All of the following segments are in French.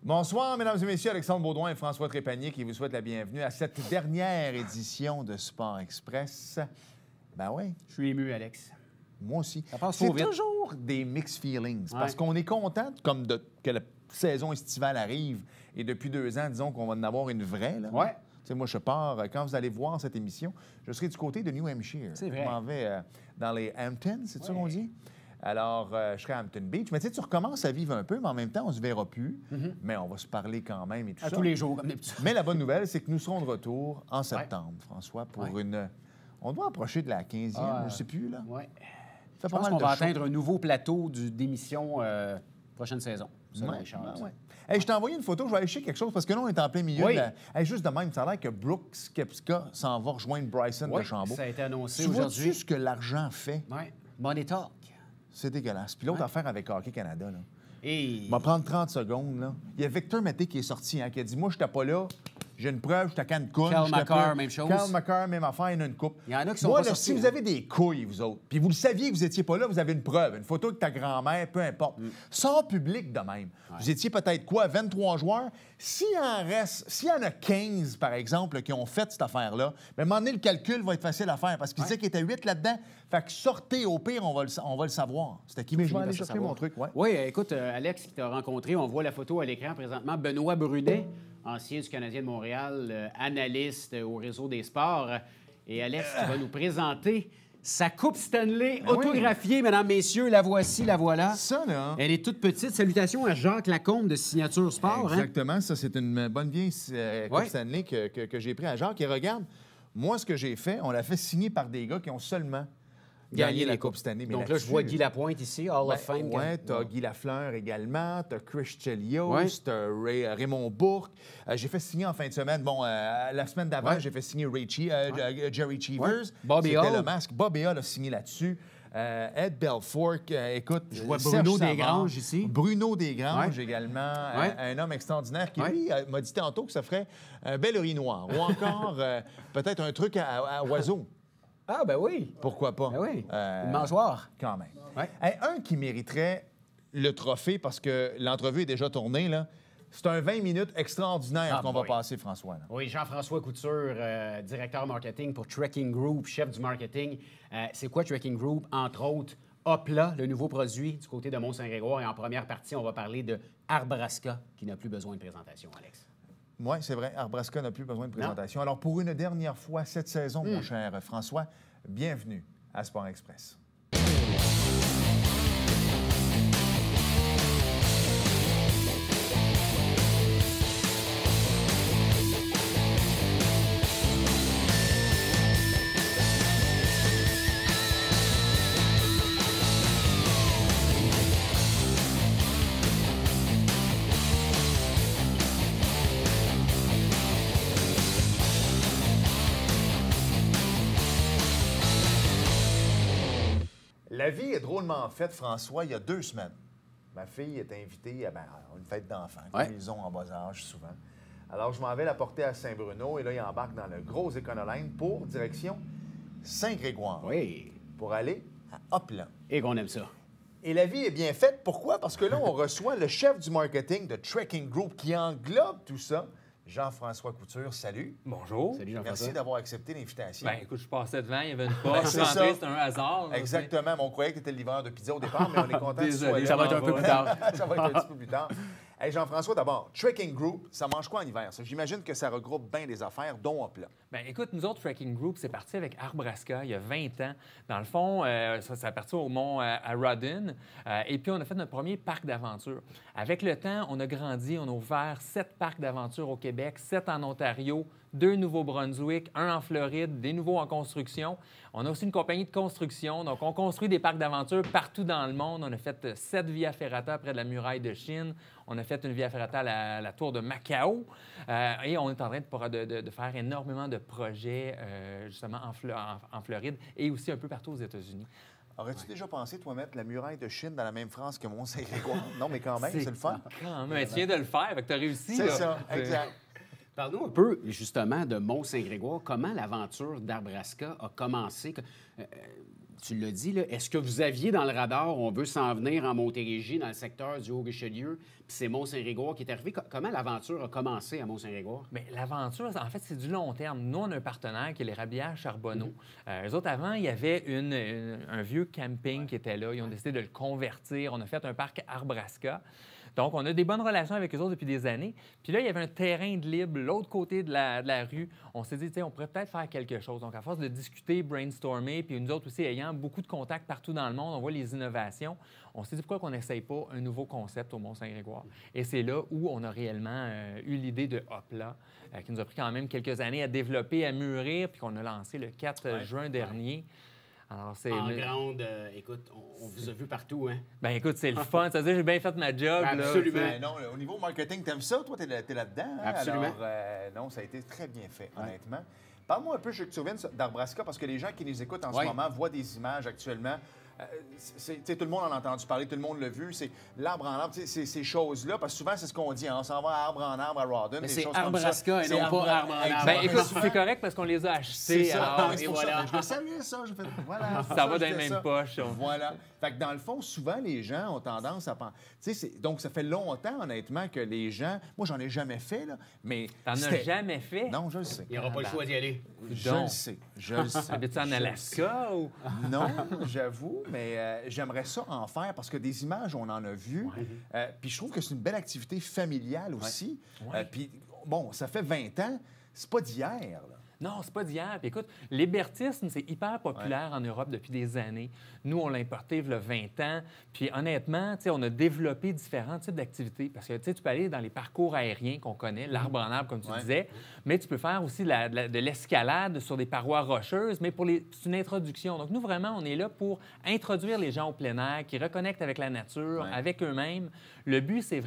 Bonsoir, mesdames et messieurs. Alexandre Baudouin et François Trépanier qui vous souhaitent la bienvenue à cette dernière édition de Sport Express. Ben oui. Je suis ému, Alex. Moi aussi. C'est toujours des mixed feelings parce qu'on est content que la saison estivale arrive et depuis 2 ans, disons qu'on va en avoir une vraie. Là. Ouais. Tu sais, moi, je pars, quand vous allez voir cette émission, je serai du côté de New Hampshire. C'est vrai. Je m'en vais dans les Hamptons, c'est ça qu'on dit? Alors, je serai à Hampton Beach. Mais tu sais, tu recommences à vivre un peu, mais en même temps, on ne se verra plus. Mais on va se parler quand même et tout ça. Tous les jours, comme d'habitude. Mais la bonne nouvelle, c'est que nous serons de retour en septembre, François, pour une... On doit approcher de la 15e, je ne sais plus, là. Oui. Ça fait Je pas pense mal qu'on de va shows. atteindre un nouveau plateau d'émission prochaine saison. Ouais, ouais. Hey, je t'ai envoyé une photo, je vais aller chercher quelque chose parce que là, on est en plein milieu. Oui. De la... Hey, juste de même, ça a l'air que Brooks Koepka s'en va rejoindre Bryson Oui, de Chambault. ça a été annoncé Tu aujourd'hui. vois-tu ce que l'argent fait? Oui. Money talk. C'est dégueulasse. Puis l'autre affaire avec Hockey Canada, là. Et... Il va prendre 30 secondes, là. Il y a Victor Mété qui est sorti, qui a dit « Moi, je n'étais pas là. J'ai une preuve, j'étais à Cancun. Cal McCarr, même chose. Cal McCarr, même affaire, il y en a une coupe. Il y en a qui sont Moi, pas là, sortis, si vous avez des couilles, vous autres, puis vous le saviez que vous n'étiez pas là, vous avez une preuve, une photo avec ta grand-mère, peu importe. Sors public de même. Vous étiez peut-être quoi, 23 joueurs? S'il y en a 15, par exemple, qui ont fait cette affaire-là, bien, à un moment donné, le calcul va être facile à faire parce qu'il disait qu'il était 8 là-dedans. Fait que sortez, au pire, on va le savoir. C'était qui? Mais je vais aller chercher mon truc, ouais. Oui, écoute, Alex qui t'a rencontré, on voit la photo à l'écran présentement. Benoît Brunet, ancien du Canadien de Montréal, analyste au réseau des sports. Et Alex qui va nous présenter sa Coupe Stanley autographiée, mesdames, messieurs. La voici, la voilà. Ça, là... Elle est toute petite. Salutations à Jacques Lacombe de Signature Sport. Exactement. Ça, c'est une bonne vieille Coupe Stanley que j'ai pris à Jacques. Et regarde, moi, ce que j'ai fait, on l'a fait signer par des gars qui ont seulement gagné la Coupe Stanley. Mais donc là, je vois Guy Lapointe ici, Hall of Fame. Oui, tu as Guy Lafleur également, tu as Chris Chelios, tu as Raymond Bourque. J'ai fait signer en fin de semaine, la semaine d'avant, j'ai fait signer Jerry Cheevers. Bobby C'était Hall. le masque. Bobby Hall a signé là-dessus. Ed Belfour, écoute, Je vois Serge Bruno Savard, Desgranges ici. Bruno Desgranges également, un homme extraordinaire qui, lui, m'a dit tantôt que ça ferait un bel urinoir ou encore peut-être un truc à oiseaux. Ah, ben oui. Pourquoi pas? Ben oui. Une mangeoire. Quand même. Ouais. Hey, un qui mériterait le trophée parce que l'entrevue est déjà tournée, là. C'est un 20 minutes extraordinaire qu'on va passer, François. Là. Oui, Jean-François Couture, directeur marketing pour Trekking Group, chef du marketing. C'est quoi Trekking Group? Entre autres, Hopla, le nouveau produit du côté de Mont-Saint-Grégoire. Et en première partie, on va parler de Arbraska, qui n'a plus besoin de présentation, Alex. Oui, c'est vrai. Arbraska n'a plus besoin de présentation. Alors, pour une dernière fois cette saison, mon cher François, bienvenue à Sport Express. La vie est drôlement faite, François, il y a 2 semaines. Ma fille est invitée à une fête d'enfants, comme ils ont en bas âge souvent. Alors, je m'en vais la porter à Saint-Bruno et là, il embarque dans le gros Éconoline pour direction Saint-Grégoire. Oui. Pour aller à Hopla. Et qu'on aime ça. Et la vie est bien faite. Pourquoi? Parce que là, on reçoit le chef du marketing de Trekking Group qui englobe tout ça. Jean-François Couture, salut. Bonjour. Salut Jean-François. Merci d'avoir accepté l'invitation. Ben écoute, je passais devant, il y avait une porte, je suis c'est rentré, ça. c'était un hasard. là, Exactement. Mais on croyait que tu étais le livreur de pizza au départ, mais on est content que tu sois Désolé, là. Ça va être un peu plus tard. Ça va être un petit peu plus tard. Hey, Jean-François, d'abord, Trekking Group, ça mange quoi en hiver? Ça? J'imagine que ça regroupe bien des affaires, dont Hopla. Ben écoute, nous autres, Trekking Group, c'est parti avec Arbraska il y a 20 ans. Dans le fond, ça a parti au mont à Rodden. Et puis, on a fait notre premier parc d'aventure. Avec le temps, on a grandi, on a ouvert 7 parcs d'aventure au Québec, 7 en Ontario, 2 au Nouveau-Brunswick, 1 en Floride, des nouveaux en construction. On a aussi une compagnie de construction. Donc, on construit des parcs d'aventure partout dans le monde. On a fait 7 Via Ferrata près de la muraille de Chine. On a fait une Via Ferrata à la tour de Macao. Et on est en train de faire énormément de projets, justement, en Floride et aussi un peu partout aux États-Unis. Aurais-tu déjà pensé, toi, mettre la muraille de Chine dans la même phrase que Mont-Saint-Grégoire? Non, mais quand même, c'est le fun. Quand même, tu viens de le faire, fait que tu as réussi. C'est là. ça, exact. Parle-nous un peu, justement, de Mont-Saint-Grégoire. Comment l'aventure d'Arbraska a commencé? tu l'as dit, là, est-ce que vous aviez dans le radar, on veut s'en venir en Montérégie, dans le secteur du Haut-Richelieu, puis c'est Mont-Saint-Grégoire qui est arrivé? Comment l'aventure a commencé à Mont-Saint-Grégoire? Bien, l'aventure, en fait, c'est du long terme. Nous, on a un partenaire qui est les Rabillages Charbonneau. Eux autres, avant, il y avait un vieux camping qui était là. Ils ont décidé de le convertir. On a fait un parc Arbraska. Donc, on a des bonnes relations avec eux autres depuis des années. Puis là, il y avait un terrain de libre, l'autre côté de la rue. On s'est dit, on pourrait peut-être faire quelque chose. Donc, à force de discuter, brainstormer, puis nous autres aussi ayant beaucoup de contacts partout dans le monde, on voit les innovations. On s'est dit, pourquoi qu'on n'essaye pas un nouveau concept au Mont-Saint-Grégoire? Et c'est là où on a réellement eu l'idée de Hopla, qui nous a pris quand même quelques années à développer, à mûrir, puis qu'on a lancé le 4 juin dernier. Alors, c'est en grande, écoute, on vous a vu partout, hein? Ben écoute, c'est le fun. Ça veut dire j'ai bien fait ma job. Absolument. Là. Non, au niveau marketing, t'aimes ça? Toi, t'es là-dedans. Hein? Absolument. Alors, non, ça a été très bien fait, honnêtement. Parle-moi un peu, je veux que tu reviennes d'Arbraska, parce que les gens qui nous écoutent en ce moment voient des images actuellement. Tout le monde en a entendu parler, tout le monde l'a vu. C'est l'arbre en arbre, ces choses-là, parce que souvent, c'est ce qu'on dit. On s'en va arbre en arbre à Rawdon. Mais c'est Arbraska et non pas arbre en arbre. Ben écoute, c'est correct parce qu'on les a achetés. C'est ça. Alors, Et voilà. Je le savais, ça. Je fais, voilà, ça va dans les mêmes poches. Voilà. Fait que dans le fond, souvent, les gens ont tendance à penser... Donc, ça fait longtemps, honnêtement, que les gens... Moi, j'en ai jamais fait, là, mais... T'en as jamais fait? Non, je le sais. Il n'y aura pas le choix d'y aller. Je le sais. Je le sais. Habites-tu en Alaska ou... Non, j'avoue, mais j'aimerais ça en faire parce que des images, on en a vu. Puis je trouve que c'est une belle activité familiale aussi. Puis, bon, ça fait 20 ans. C'est pas d'hier, là. Non, c'est pas d'hier. Puis écoute, l'hébertisme, c'est hyper populaire en Europe depuis des années. Nous, on l'a importé il y a 20 ans. Puis honnêtement, on a développé différents types d'activités. Parce que tu peux aller dans les parcours aériens qu'on connaît, l'arbre en arbre, comme tu disais, mais tu peux faire aussi de l'escalade sur des parois rocheuses, mais c'est une introduction. Donc nous, vraiment, on est là pour introduire les gens au plein air, qui reconnectent avec la nature, avec eux-mêmes. Le but, c'est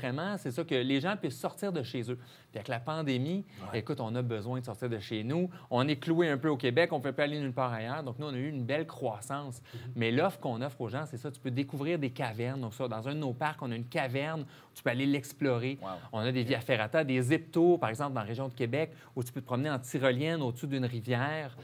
ça, que les gens puissent sortir de chez eux. Puis avec la pandémie, écoute, on a besoin de sortir de chez nous. On est cloué un peu au Québec, on ne peut pas aller nulle part ailleurs. Donc, nous, on a eu une belle croissance. Mais l'offre qu'on offre aux gens, c'est ça. Tu peux découvrir des cavernes. Donc, ça, dans un de nos parcs, on a une caverne où tu peux aller l'explorer. On a des via ferrata, des zip tours, par exemple, dans la région de Québec, où tu peux te promener en tyrolienne au-dessus d'une rivière.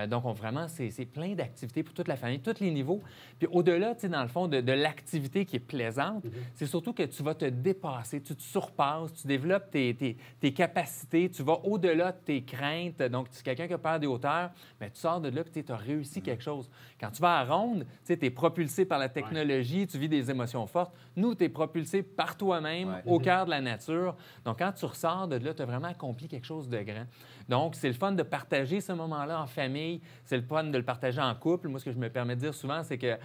Donc, vraiment, c'est plein d'activités pour toute la famille, tous les niveaux. Puis, au-delà, tu sais, dans le fond, de l'activité qui est plaisante, c'est surtout que tu vas te dépasser, tu te surpasses, tu développes tes capacités, tu vas au-delà de tes craintes. Donc, si quelqu'un qui a peur des hauteurs, bien, tu sors de là et tu as réussi quelque chose. Quand tu vas à ronde, tu es propulsé par la technologie, tu vis des émotions fortes. Nous, tu es propulsé par toi-même, au cœur de la nature. Donc, quand tu ressors de là, tu as vraiment accompli quelque chose de grand. Donc, c'est le fun de partager ce moment-là en famille. C'est le fun de le partager en couple. Moi, ce que je me permets de dire souvent, c'est que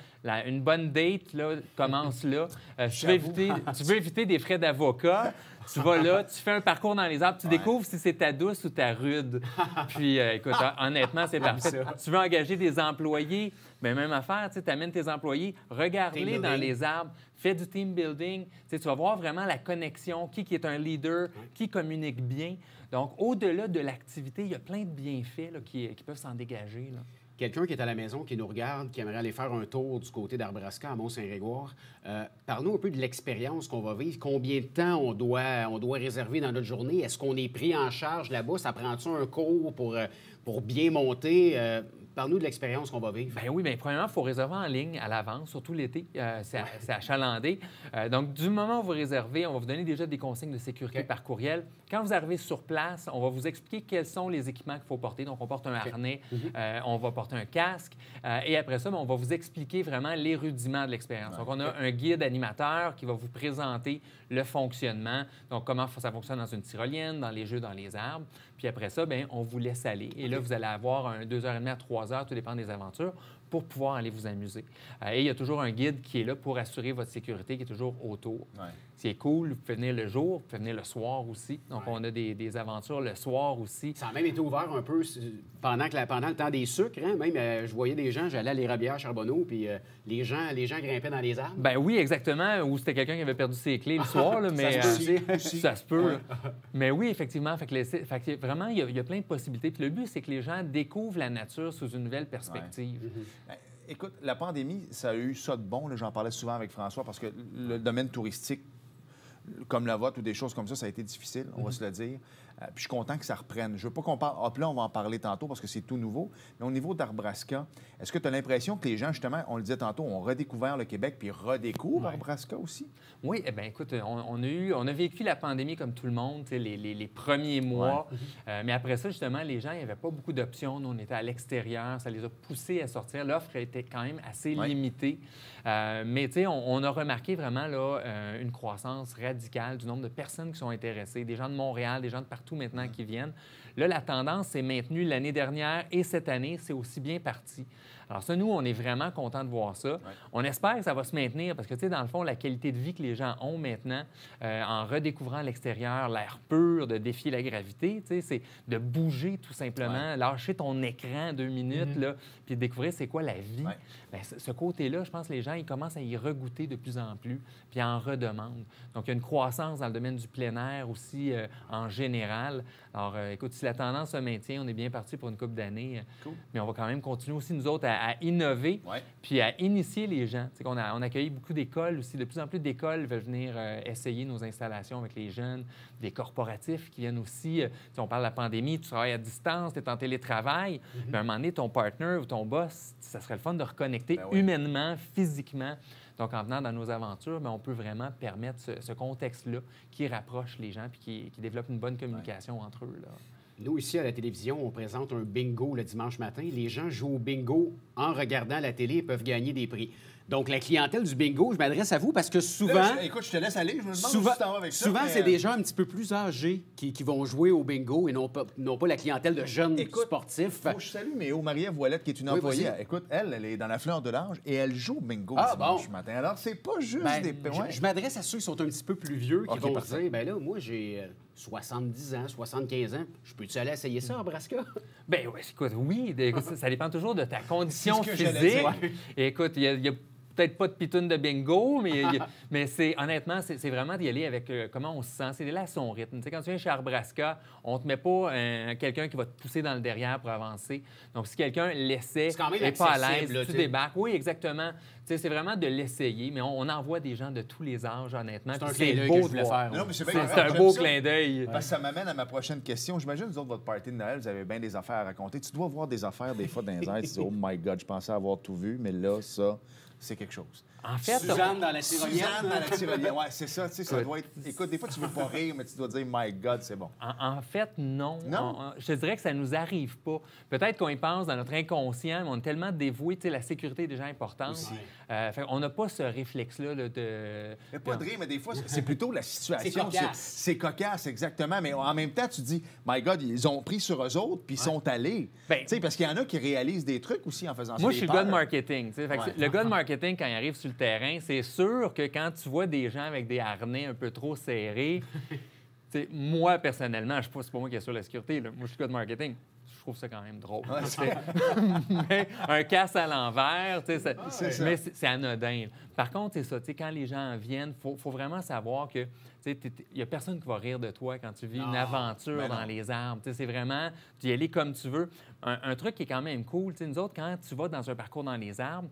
une bonne date là, commence là. Tu veux éviter des frais d'avocat. Tu vas là, tu fais un parcours dans les arbres, tu découvres si c'est ta douce ou ta rude. Puis, écoute, honnêtement, c'est parfait. Tu veux engager des employés, bien, même affaire, tu amènes tes employés, regarde-les dans les arbres, fais du team building. Tu vas voir vraiment la connexion, qui est un leader, qui communique bien. Donc, au-delà de l'activité, il y a plein de bienfaits là, qui peuvent s'en dégager. Là. Quelqu'un qui est à la maison, qui nous regarde, qui aimerait aller faire un tour du côté d'Arbraska à Mont-Saint-Grégoire, parle-nous un peu de l'expérience qu'on va vivre. Combien de temps on doit réserver dans notre journée? Est-ce qu'on est pris en charge là-bas? Ça prend-tu un cours pour bien monter? Parle-nous de l'expérience qu'on va vivre. Bien oui, bien premièrement, il faut réserver en ligne à l'avance, surtout l'été. C'est achalandé. Donc, du moment où vous réservez, on va vous donner déjà des consignes de sécurité par courriel. Quand vous arrivez sur place, on va vous expliquer quels sont les équipements qu'il faut porter. Donc, on porte un harnais, on va porter un casque. Et après ça, bien, on va vous expliquer vraiment les rudiments de l'expérience. Donc, on a un guide animateur qui va vous présenter le fonctionnement. Donc, comment ça fonctionne dans une tyrolienne, dans les jeux, dans les arbres. Puis après ça, bien, on vous laisse aller. Et là, vous allez avoir 2h30 à 3h, tout dépend des aventures, pour pouvoir aller vous amuser. Et il y a toujours un guide qui est là pour assurer votre sécurité, qui est toujours autour. C'est cool, vous pouvez venir le jour, vous pouvez venir le soir aussi. Donc, on a des aventures le soir aussi. Ça a même été ouvert un peu pendant le temps des sucres. Hein? Même, je voyais des gens, j'allais à les Rabillages Charbonneau, puis les gens grimpaient dans les arbres. Ben oui, exactement. Ou c'était quelqu'un qui avait perdu ses clés le soir. Là, mais, ça se peut. Là. Mais oui, effectivement. Fait que vraiment, il y a plein de possibilités. Puis le but, c'est que les gens découvrent la nature sous une nouvelle perspective. Écoute, la pandémie, ça a eu ça de bon. J'en parlais souvent avec François parce que le domaine touristique comme le vote ou des choses comme ça a été difficile, on va se le dire. Puis je suis content que ça reprenne. Je veux pas qu'on parle... Ah, puis là, on va en parler tantôt parce que c'est tout nouveau. Mais au niveau d'Arbraska, est-ce que tu as l'impression que les gens, justement, on le disait tantôt, ont redécouvert le Québec puis redécouvrent Arbraska aussi? Oui, eh bien, écoute, on a vécu la pandémie comme tout le monde, les premiers mois. Mais après ça, justement, les gens, il n'y avait pas beaucoup d'options. Nous, on était à l'extérieur. Ça les a poussés à sortir. L'offre était quand même assez limitée. Mais, tu sais, on a remarqué vraiment là, une croissance radicale du nombre de personnes qui sont intéressées, des gens de Montréal, des gens de partout maintenant qui viennent. Là, la tendance s'est maintenue l'année dernière et cette année, c'est aussi bien parti. Alors ça, nous, on est vraiment contents de voir ça. On espère que ça va se maintenir parce que, tu sais, dans le fond, la qualité de vie que les gens ont maintenant, en redécouvrant l'extérieur, l'air pur, de défier la gravité, tu sais, c'est de bouger tout simplement, lâcher ton écran 2 minutes, là, puis découvrir c'est quoi la vie. Bien, ce côté-là, je pense que les gens, ils commencent à y regoûter de plus en plus, puis en redemandent. Donc, il y a une croissance dans le domaine du plein air aussi, en général. Alors, écoute, si la tendance se maintient, on est bien parti pour une couple d'années. Mais on va quand même continuer aussi, nous autres, à innover, puis à initier les gens. Tu sais, on accueille beaucoup d'écoles aussi. De plus en plus d'écoles veulent venir essayer nos installations avec les jeunes, des corporatifs qui viennent aussi. Si on parle de la pandémie, tu travailles à distance, tu es en télétravail. Puis à un moment donné, ton partner ou ton boss, ça serait le fun de reconnecter humainement, physiquement. Donc, en venant dans nos aventures, bien, on peut vraiment permettre ce contexte-là qui rapproche les gens puis qui développe une bonne communication entre eux, là. Nous, ici, à la télévision, on présente un bingo le dimanche matin. Les gens jouent au bingo en regardant la télé et peuvent gagner des prix. Donc, la clientèle du bingo, je m'adresse à vous parce que souvent... Là, écoute, je te laisse aller. Je me demande souvent, si tu t'en vas avec ça. Souvent, c'est des gens un petit peu plus âgés qui vont jouer au bingo et non pas la clientèle de jeunes sportifs. Faut que je salue Méo Marie-Ève Ouellette, qui est une employée. Écoute, elle est dans la fleur de l'âge et elle joue au bingo dimanche matin. Alors, c'est pas juste des... Je m'adresse à ceux qui sont un petit peu plus vieux qui vont se dire, bien là, moi, j'ai 70 ans, 75 ans. Je peux-tu aller essayer ça, Arbraska? Bien, écoute, oui. Écoute, ça dépend toujours de ta condition physique. Écoute, il y a peut-être pas de pitoune de bingo, mais honnêtement, c'est vraiment d'y aller avec comment on se sent. C'est d'aller à son rythme. Tu sais, quand tu viens chez Arbraska, on te met pas quelqu'un qui va te pousser dans le derrière pour avancer. Donc, si quelqu'un l'essaie, n'est pas à l'aise, tu débarques. Oui, exactement. Tu sais, c'est vraiment de l'essayer, mais on envoie des gens de tous les âges, honnêtement. C'est beau de le faire. Non, mais c'est un beau clin d'œil. Parce que ça m'amène à ma prochaine question. J'imagine, vous autres, votre party de Noël, vous avez bien des affaires à raconter. Tu dois voir des affaires, des fois, dans les airs. Tu dis, oh my God, je pensais avoir tout vu, mais là, ça... c'est quelque chose. En fait, Suzanne dans la tyrolienne. Suzanne dans la tyrolienne, oui, c'est ça. Tu sais, ça doit être... Écoute, des fois, tu veux pas rire, mais tu dois dire « My God, c'est bon ». En fait, non. Non? Je te dirais que ça nous arrive pas. Peut-être qu'on y pense dans notre inconscient, mais on est tellement dévoué, tu sais, la sécurité est déjà importante. On n'a pas ce réflexe-là de... Il n'y a pas de rire, mais des fois, c'est plutôt la situation. C'est cocasse. C'est cocasse, exactement. Mais en même temps, tu dis « My God, ils ont pris sur eux autres, puis ils sont allés. Tu sais, parce qu'il y en a qui réalisent des trucs aussi en faisant ça. Moi, je suis le gars de marketing. Le gars de marketing, quand il arrive sur le terrain, c'est sûr que quand tu vois des gens avec des harnais un peu trop serrés, moi, personnellement, c'est pas moi qui assure la sécurité. Là. Moi, je suis le gars de marketing. Je trouve ça quand même drôle. Mais un casse à l'envers, c'est anodin. Par contre, c'est ça. Quand les gens viennent, il faut vraiment savoir que il n'y a personne qui va rire de toi quand tu vis une aventure dans les arbres. C'est vraiment d'y aller comme tu veux. Un truc qui est quand même cool, nous autres, quand tu vas dans un parcours dans les arbres,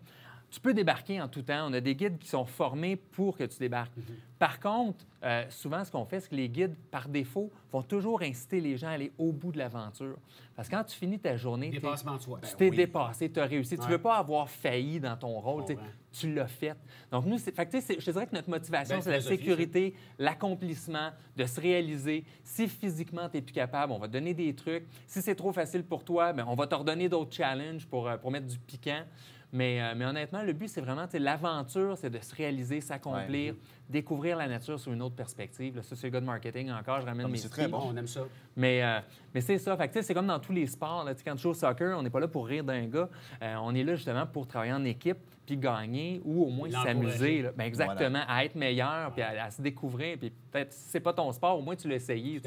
tu peux débarquer en tout temps. On a des guides qui sont formés pour que tu débarques. Par contre, souvent, ce qu'on fait, c'est que les guides, par défaut, vont toujours inciter les gens à aller au bout de l'aventure. Parce que quand tu finis ta journée, tu t'es dépassé, tu as réussi. Tu ne veux pas avoir failli dans ton rôle. Tu l'as fait. Donc, nous, je te dirais que notre motivation, c'est la sécurité, l'accomplissement, de se réaliser. Si physiquement, tu n'es plus capable, on va te donner des trucs. Si c'est trop facile pour toi, bien, on va te redonner d'autres challenges pour mettre du piquant. Mais honnêtement, le but, c'est vraiment, l'aventure, c'est de se réaliser, s'accomplir, découvrir la nature sous une autre perspective. Là, ça, c'est le gars de marketing encore, je ramène mes C'est très bon, on aime ça. Mais c'est ça. Fait que, c'est comme dans tous les sports. Là, quand tu joues au soccer, on n'est pas là pour rire d'un gars. On est là justement pour travailler en équipe, puis gagner ou au moins s'amuser. Bien, exactement, à être meilleur, puis à se découvrir. Puis peut-être, si c'est pas ton sport, au moins tu l'as essayé.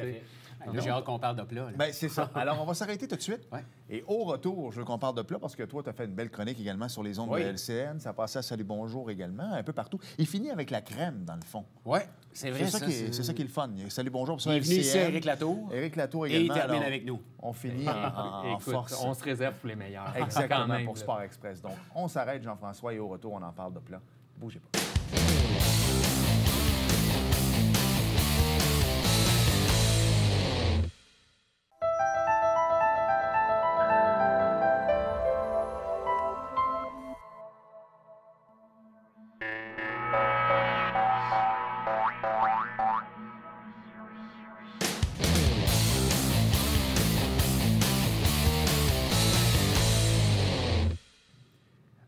J'ai hâte qu'on parle de plat. Bien, c'est ça. Alors, on va s'arrêter tout de suite. Et au retour, je veux qu'on parle de plat parce que toi, tu as fait une belle chronique également sur les ondes de LCN. Ça passait à Salut Bonjour également, un peu partout. Il finit avec la crème, dans le fond. Oui, c'est vrai. C'est ça qui est le fun. Salut Bonjour. Il est venu ici à Éric Latour. Éric Latour également. Et il termine avec nous. On finit en force. On se réserve pour les meilleurs. Exactement, même, pour Sport Express. Donc, on s'arrête, Jean-François, et au retour, on en parle de plat. Bougez pas.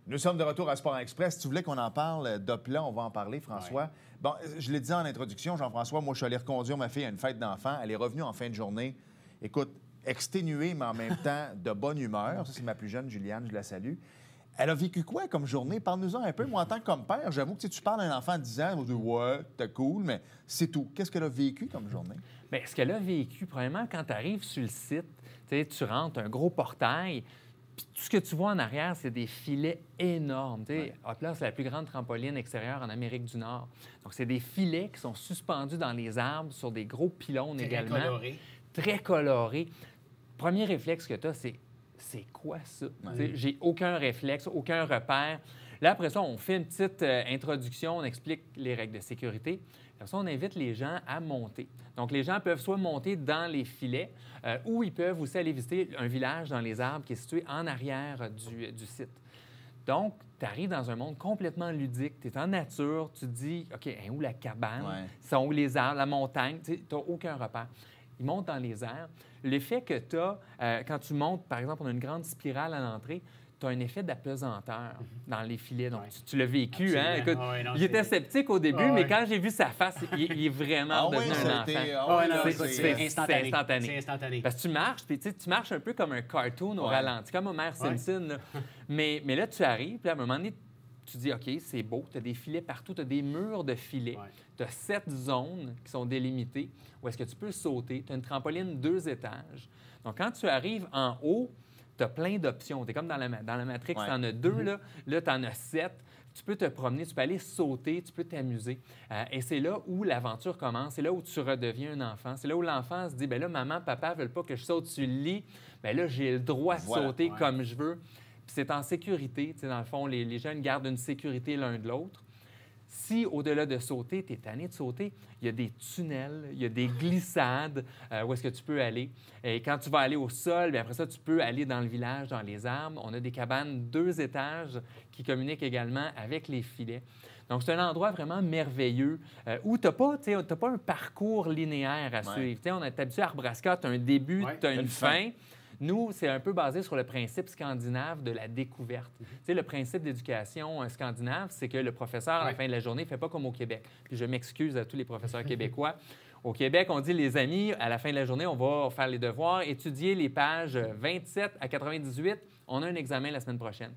Nous sommes de retour à Sport Express. Si tu voulais qu'on en parle d'Opla, on va en parler, François. Ouais. Bon, je l'ai dit en introduction, Jean-François, moi, je suis allé reconduire ma fille à une fête d'enfants. Elle est revenue en fin de journée. Écoute, exténuée, mais en même temps de bonne humeur. Ça, c'est ma plus jeune, Juliane, je la salue. Elle a vécu quoi comme journée? Parle-nous-en un peu. Moi, en tant que comme père, j'avoue que tu parles à un enfant de 10 ans, on dit « Ouais, t'es cool », mais c'est tout. Qu'est-ce qu'elle a vécu comme journée? Bien, ce qu'elle a vécu, premièrement, quand tu arrives sur le site, tu rentres, un gros portail, puis tout ce que tu vois en arrière, c'est des filets énormes. Hopla, c'est la plus grande trampoline extérieure en Amérique du Nord. Donc, c'est des filets qui sont suspendus dans les arbres sur des gros pylônes également. Très colorés. Très colorés. Premier réflexe que tu as, c'est quoi ça? Ouais. J'ai aucun réflexe, aucun repère. Là, après ça, on fait une petite introduction, on explique les règles de sécurité. Après ça, on invite les gens à monter. Donc, les gens peuvent soit monter dans les filets ou ils peuvent aussi aller visiter un village dans les arbres qui est situé en arrière du site. Donc, tu arrives dans un monde complètement ludique. Tu es en nature, tu te dis, OK, où la cabane? Ouais. Sont où les arbres, la montagne? Tu n'as aucun repère. Ils montent dans les airs. L'effet que tu as, quand tu montes, par exemple, on a une grande spirale à l'entrée, tu as un effet d'apesanteur dans les filets. Donc, tu l'as vécu, hein? Écoute, il était sceptique au début, mais quand j'ai vu sa face, il est vraiment devenu un enfant. C'est instantané. C'est instantané. Parce que tu marches, puis tu marches un peu comme un cartoon au ralenti, comme Homer Simpson. Là. Mais là, tu arrives, puis à un moment donné, tu dis, OK, c'est beau, tu as des filets partout, tu as des murs de filets, tu as 7 zones qui sont délimitées où est-ce que tu peux sauter. Tu as une trampoline 2 étages. Donc, quand tu arrives en haut, tu as plein d'options. Tu es comme dans la Matrix, tu en as 2, là tu en as 7. Tu peux te promener, tu peux aller sauter, tu peux t'amuser. Et c'est là où l'aventure commence. C'est là où tu redeviens un enfant. C'est là où l'enfant se dit, bien là, maman, papa ne veulent pas que je saute sur le lit. Bien là, j'ai le droit de sauter comme je veux. Puis c'est en sécurité. Tu sais, dans le fond, les jeunes gardent une sécurité l'un de l'autre. Si, au-delà de sauter, tu es tanné de sauter, il y a des tunnels, il y a des glissades où est-ce que tu peux aller. Et quand tu vas aller au sol, bien après ça, tu peux aller dans le village, dans les arbres. On a des cabanes 2 étages qui communiquent également avec les filets. Donc, c'est un endroit vraiment merveilleux où tu n'as pas un parcours linéaire à suivre. On est habitué à Arbrasca, tu as un début, tu as une fin. Nous, c'est un peu basé sur le principe scandinave de la découverte. Tu sais, le principe d'éducation scandinave, c'est que le professeur, à la fin de la journée, ne fait pas comme au Québec. Puis je m'excuse à tous les professeurs québécois. Au Québec, on dit, les amis, à la fin de la journée, on va faire les devoirs, étudier les pages 27 à 98. On a un examen la semaine prochaine.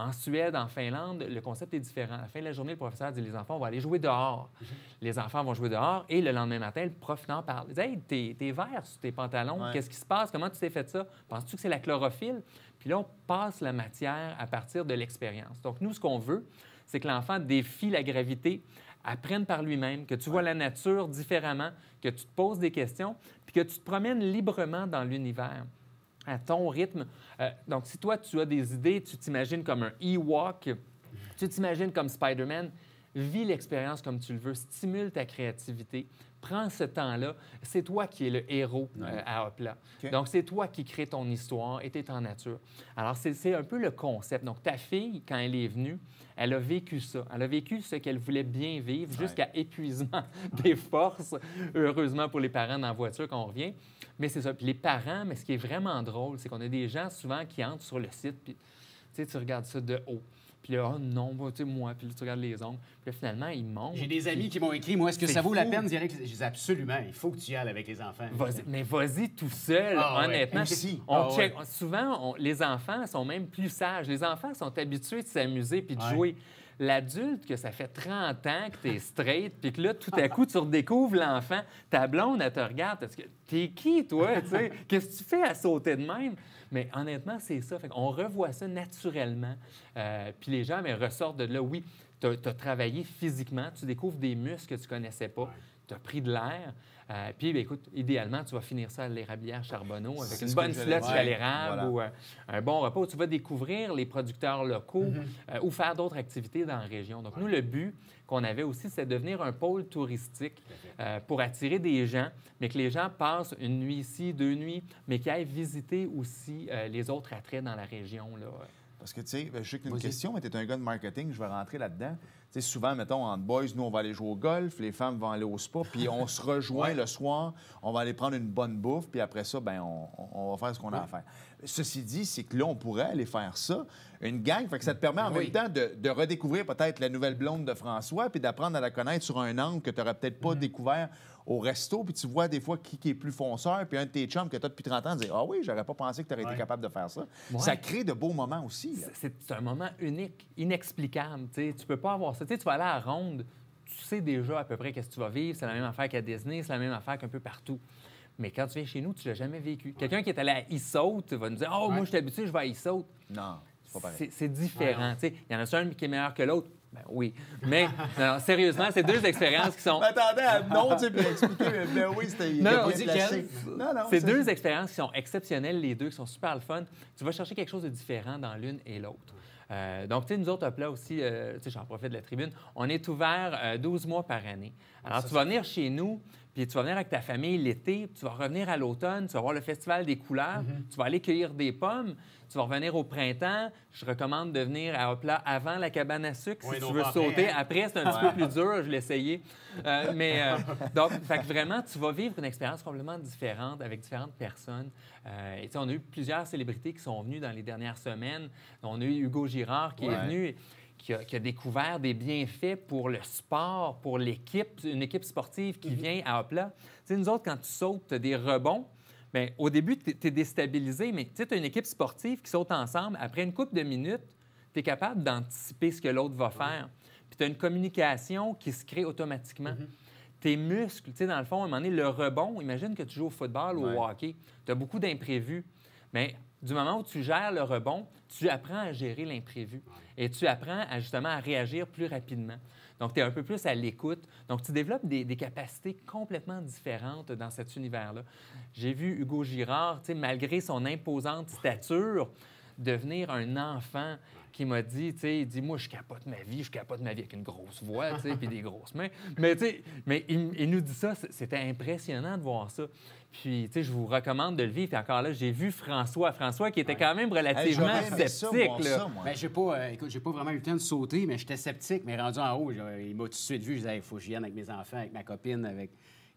En Suède, en Finlande, le concept est différent. À la fin de la journée, le professeur dit, les enfants, on va aller jouer dehors. Les enfants vont jouer dehors et le lendemain matin, le prof en parle. Il dit, hey, t'es vert sur tes pantalons. Qu'est-ce qui se passe? Comment tu t'es fait ça? Penses-tu que c'est la chlorophylle? Puis là, on passe la matière à partir de l'expérience. Donc, nous, ce qu'on veut, c'est que l'enfant défie la gravité, apprenne par lui-même, que tu vois la nature différemment, que tu te poses des questions, puis que tu te promènes librement dans l'univers à ton rythme. Donc, si toi, tu as des idées, tu t'imagines comme un Ewok, tu t'imagines comme Spider-Man, vis l'expérience comme tu le veux, stimule ta créativité, prends ce temps-là. C'est toi qui es le héros à Hopla. Okay. Donc, c'est toi qui crée ton histoire et tu es en nature. Alors, c'est un peu le concept. Donc, ta fille, quand elle est venue, elle a vécu ça. Elle a vécu ce qu'elle voulait bien vivre jusqu'à épuisement des forces. Heureusement pour les parents dans la voiture quand on revient. Mais c'est ça. Puis les parents, mais ce qui est vraiment drôle, c'est qu'on a des gens souvent qui entrent sur le site, puis tu regardes ça de haut. Puis là, oh non, tu sais, moi, puis là, tu regardes les ongles. Puis là, finalement, ils montent. J'ai des amis qui m'ont écrit, moi, est-ce que ça vaut la peine d'y aller? Je dis absolument, il faut que tu y ailles avec les enfants. Mais vas-y tout seul, honnêtement. Souvent, les enfants sont même plus sages. Les enfants sont habitués de s'amuser puis de jouer. L'adulte, que ça fait 30 ans que tu es straight, puis que là, tout à coup, tu redécouvres l'enfant, ta blonde, elle te regarde, parce que t'es qui, toi? Qu'est-ce que tu fais à sauter de même? Mais honnêtement, c'est ça. Fait qu'on revoit ça naturellement. Puis les gens ressortent de là. Oui, tu as travaillé physiquement, tu découvres des muscles que tu ne connaissais pas, tu as pris de l'air. Puis, écoute, idéalement, tu vas finir ça à l'érablière Charbonneau avec une bonne slotch à l'érable ou un bon repas où tu vas découvrir les producteurs locaux ou faire d'autres activités dans la région. Donc, nous, le but qu'on avait aussi, c'est de devenir un pôle touristique pour attirer des gens, mais que les gens passent une nuit ici, 2 nuits, mais qu'ils aillent visiter aussi les autres attraits dans la région, là. Parce que, tu sais, je sais qu'une question, mais tu es un gars de marketing, je vais rentrer là-dedans. sais, souvent, mettons, entre boys, nous, on va aller jouer au golf, les femmes vont aller au spa, puis on se rejoint le soir, on va aller prendre une bonne bouffe, puis après ça, bien, on va faire ce qu'on a à faire. Ceci dit, c'est que là, on pourrait aller faire ça, une gang, fait que ça te permet en même temps de redécouvrir peut-être la nouvelle blonde de François, puis d'apprendre à la connaître sur un angle que tu n'aurais peut-être pas découvert au resto, puis tu vois des fois qui est plus fonceur, puis un de tes chums que tu as depuis 30 ans dit « Ah oui, j'aurais pas pensé que tu aurais été capable de faire ça. Ça crée de beaux moments aussi. Là. C'est un moment unique, inexplicable. Tu peux pas avoir ça. Tu vas aller à la ronde, tu sais déjà à peu près qu'est-ce que tu vas vivre. C'est la même affaire qu'à Disney, c'est la même affaire qu'un peu partout. Mais quand tu viens chez nous, tu l'as jamais vécu. Quelqu'un qui est allé à Isotte va nous dire « Oh, moi, je suis habitué, je vais à Isotte. » Non, c'est pas pareil. C'est différent. Il y en a un qui est meilleur que l'autre. Ben oui. Mais non, sérieusement, c'est deux expériences qui sont. Attendez, non, tu sais, puis expliquer, mais oui, c'était. Non, c'est ça... deux expériences qui sont exceptionnelles, les deux, qui sont super le fun. Tu vas chercher quelque chose de différent dans l'une et l'autre. Donc, tu sais, nous autres, hop là aussi, tu sais, j'en profite de la tribune, on est ouvert 12 mois par année. Alors, tu vas venir chez nous, puis tu vas venir avec ta famille l'été, tu vas revenir à l'automne, tu vas voir le Festival des couleurs, tu vas aller cueillir des pommes, tu vas revenir au printemps. Je recommande de venir à Hopla avant la cabane à sucre si tu veux sauter. Après, c'est un petit peu plus dur, je l'ai essayé. Donc, fait que vraiment, tu vas vivre une expérience complètement différente avec différentes personnes. Et on a eu plusieurs célébrités qui sont venues dans les dernières semaines. On a eu Hugo Girard qui est venu, qui a découvert des bienfaits pour le sport, pour l'équipe, une équipe sportive qui vient à Hopla. Tu sais, nous autres, quand tu sautes, tu as des rebonds. Bien, au début, tu es déstabilisé, mais tu as une équipe sportive qui saute ensemble. Après une couple de minutes, tu es capable d'anticiper ce que l'autre va faire. Puis tu as une communication qui se crée automatiquement. Tes muscles, tu sais, dans le fond, à un moment donné, le rebond, imagine que tu joues au football ou au hockey. Tu as beaucoup d'imprévus. Mais du moment où tu gères le rebond, tu apprends à gérer l'imprévu. Et tu apprends justement à réagir plus rapidement. Donc, tu es un peu plus à l'écoute. Donc, tu développes des capacités complètement différentes dans cet univers-là. J'ai vu Hugo Girard, tu sais, malgré son imposante stature, devenir un enfant qui m'a dit, tu sais, il dit, moi, je capote ma vie avec une grosse voix, tu sais, puis des grosses mains. Mais, tu sais, il nous dit ça, c'était impressionnant de voir ça. Puis, tu sais, je vous recommande de le vivre. Puis encore là, j'ai vu François qui était quand même relativement sceptique. Bien, j'ai pas vraiment eu le temps de sauter, mais j'étais sceptique. Mais rendu en haut, il m'a tout de suite vu. Je disais, il faut que je vienne avec mes enfants, avec ma copine, avec...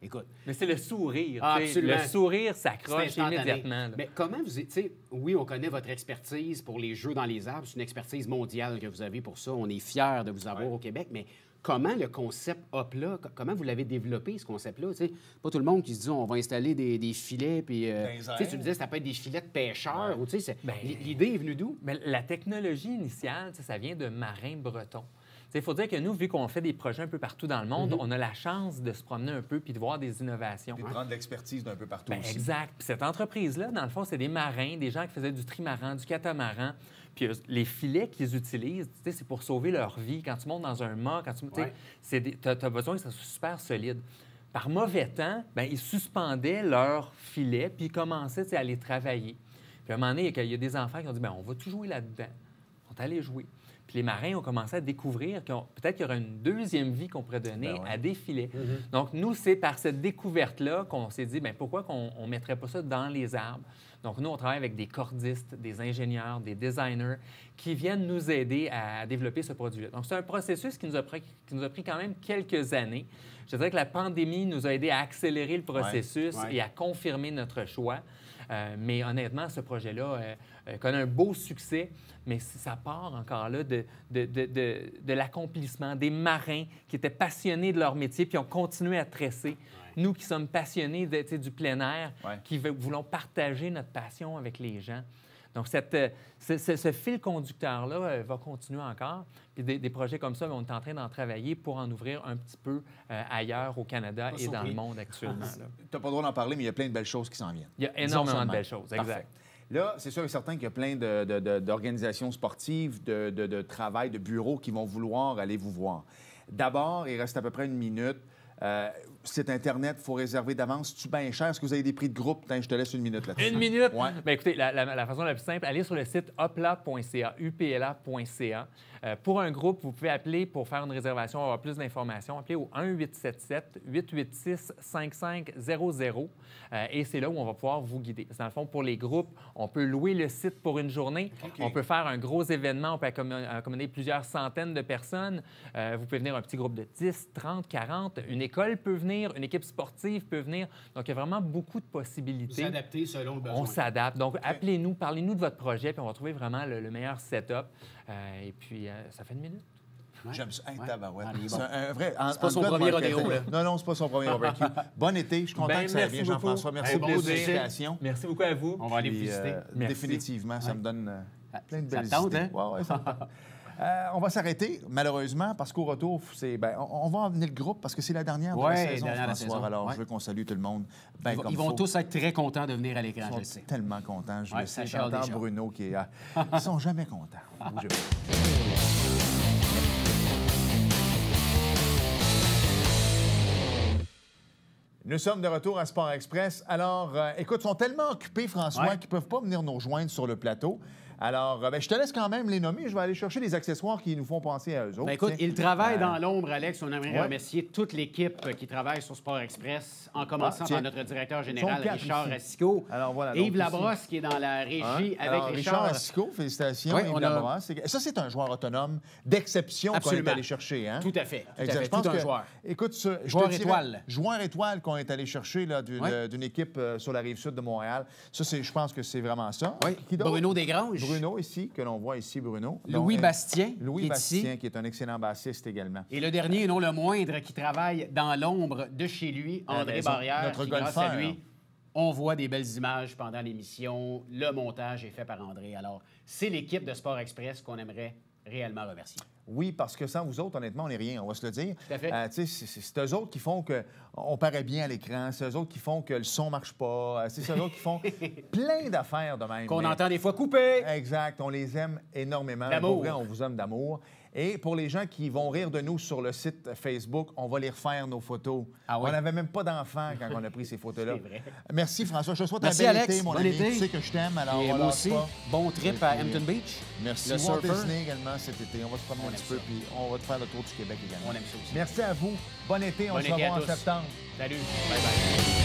Écoute. Mais c'est le sourire. Absolument. Le sourire s'accroche immédiatement. Là. Mais comment vous... Tu sais, oui, on connaît votre expertise pour les jeux dans les arbres. C'est une expertise mondiale que vous avez pour ça. On est fiers de vous avoir au Québec. Mais comment le concept Hopla, comment vous l'avez développé, ce concept-là? Tu sais, pas tout le monde qui se dit, on va installer des filets, puis... tu me disais, ça peut être des filets de pêcheurs. Ou, l'idée est venue d'où? Mais la technologie initiale, ça vient de marins bretons. Il faut dire que nous, vu qu'on fait des projets un peu partout dans le monde, on a la chance de se promener un peu puis de voir des innovations. Puis de prendre de l'expertise d'un peu partout aussi. Exact. Puis cette entreprise-là, dans le fond, c'est des marins, des gens qui faisaient du trimaran, du catamaran. Puis les filets qu'ils utilisent, c'est pour sauver leur vie. Quand tu montes dans un mât, tu as besoin que ça soit super solide. Par mauvais temps, ils suspendaient leurs filets puis ils commençaient à les travailler. Puis à un moment donné, il y a des enfants qui ont dit on va tout jouer là-dedans. Ils sont allés jouer. Puis les marins ont commencé à découvrir peut-être qu'il y aura une deuxième vie qu'on pourrait donner à des filets. Donc, nous, c'est par cette découverte-là qu'on s'est dit, pourquoi qu'on ne mettrait pas ça dans les arbres? Donc, nous, on travaille avec des cordistes, des ingénieurs, des designers qui viennent nous aider à développer ce produit-là. Donc, c'est un processus qui nous a pris quand même quelques années. Je dirais que la pandémie nous a aidé à accélérer le processus et à confirmer notre choix. Mais honnêtement, ce projet-là connaît un beau succès, mais ça part encore là de l'accomplissement des marins qui étaient passionnés de leur métier puis ont continué à tresser. Nous qui sommes passionnés du plein air, qui voulons partager notre passion avec les gens. Donc, ce fil conducteur-là va continuer encore. Puis des projets comme ça, on est en train d'en travailler pour en ouvrir un petit peu ailleurs au Canada et dans le monde actuellement. Tu n'as pas le droit d'en parler, mais il y a plein de belles choses qui s'en viennent. Il y a énormément de belles choses, exact. Parfait. Là, c'est sûr et certain qu'il y a plein d'organisations sportives, de travail, de bureaux qui vont vouloir aller vous voir. D'abord, il reste à peu près une minute. site Internet, il faut réserver d'avance. C'est-tu bien cher? Est-ce que vous avez des prix de groupe? Je te laisse une minute là-dessus. Une minute? Ouais. Bien, écoutez, la façon la plus simple, allez sur le site upla.ca, upla.ca. Pour un groupe, vous pouvez appeler pour faire une réservation, avoir plus d'informations. Appelez au 1-877-886-5500 et c'est là où on va pouvoir vous guider. Dans le fond, pour les groupes, on peut louer le site pour une journée. Okay. On peut faire un gros événement. On peut accommoder plusieurs centaines de personnes. Vous pouvez venir un petit groupe de 10, 30, 40. Une école peut venir, une équipe sportive peut venir. Donc, il y a vraiment beaucoup de possibilités. Vous adaptez selon le besoin. On s'adapte. Donc, appelez-nous, parlez-nous de votre projet, puis on va trouver vraiment le meilleur setup. Et puis, ça fait une minute. Ouais. J'aime ça. Tabarouette. C'est bon. un vrai. C'est pas son premier rodéo, là. Non, c'est pas son premier barbecue. Bon été. Je suis content que ça aille bien, Jean-François. Merci beaucoup de l'invitation. Merci beaucoup à vous. On va aller visiter. Définitivement, ça me donne plein de belles ça tente, idées. Hein? Ouais, ça me tente. On va s'arrêter, malheureusement, parce qu'au retour, on va emmener le groupe parce que c'est la dernière de la saison, François. Alors, je veux qu'on salue tout le monde. Ils vont tous être très contents de venir à l'écran, je le sais. Tellement contents, je le sais. J'entends Bruno qui est... Ils sont jamais contents. Nous sommes de retour à Sport Express. Alors, écoute, ils sont tellement occupés, François, qu'ils ne peuvent pas venir nous rejoindre sur le plateau. Alors, je te laisse quand même les nommer. Je vais aller chercher les accessoires qui nous font penser à eux autres. Écoute, ils travaillent dans l'ombre, Alex. On aimerait remercier toute l'équipe qui travaille sur Sport Express, en commençant par notre directeur général, Richard Racicot. Alors, voilà, Yves Labrosse, qui est dans la régie avec Richard Racicot, félicitations. Yves Labrosse. Ça, c'est un joueur autonome d'exception qu'on est allé chercher. Hein? Tout à fait. Je pense un joueur. Écoute, joueur étoile. Joueur étoile qu'on est allé chercher d'une équipe sur la Rive-Sud de Montréal. Ça, je pense que c'est vraiment ça. Oui. Bruno Desgranges. Bruno, ici, que l'on voit ici, Bruno. Louis Bastien. Louis Bastien, qui est un excellent bassiste également. Et le dernier, et non le moindre, qui travaille dans l'ombre de chez lui, André Barrière. Notre grâce à lui, on voit des belles images pendant l'émission. Le montage est fait par André. Alors, c'est l'équipe de Sport Express qu'on aimerait réellement remercier. Oui, parce que sans vous autres, honnêtement, on n'est rien, on va se le dire. Tout à fait. C'est eux autres qui font qu'on paraît bien à l'écran, c'est eux autres qui font que le son ne marche pas, c'est eux autres qui font plein d'affaires de même. Qu'on entend des fois couper. Exact, on les aime énormément. D'amour. Pour vrai, on vous aime d'amour. Et pour les gens qui vont rire de nous sur le site Facebook, on va les refaire, nos photos. Ah oui? On n'avait même pas d'enfants quand on a pris ces photos-là. C'est vrai. Merci, François. Je te souhaite Merci, un bel Alex. été, mon ami. Tu sais que je t'aime, alors et on moi aussi, pas. bon trip à Hampton Beach. Merci. Le Walt surfer. Disney également cet été. On va se promener un petit peu, puis on va te faire le tour du Québec également. On aime ça aussi. Merci à vous. Bon été. On se été revoit à en tous. septembre. Salut. Bye-bye.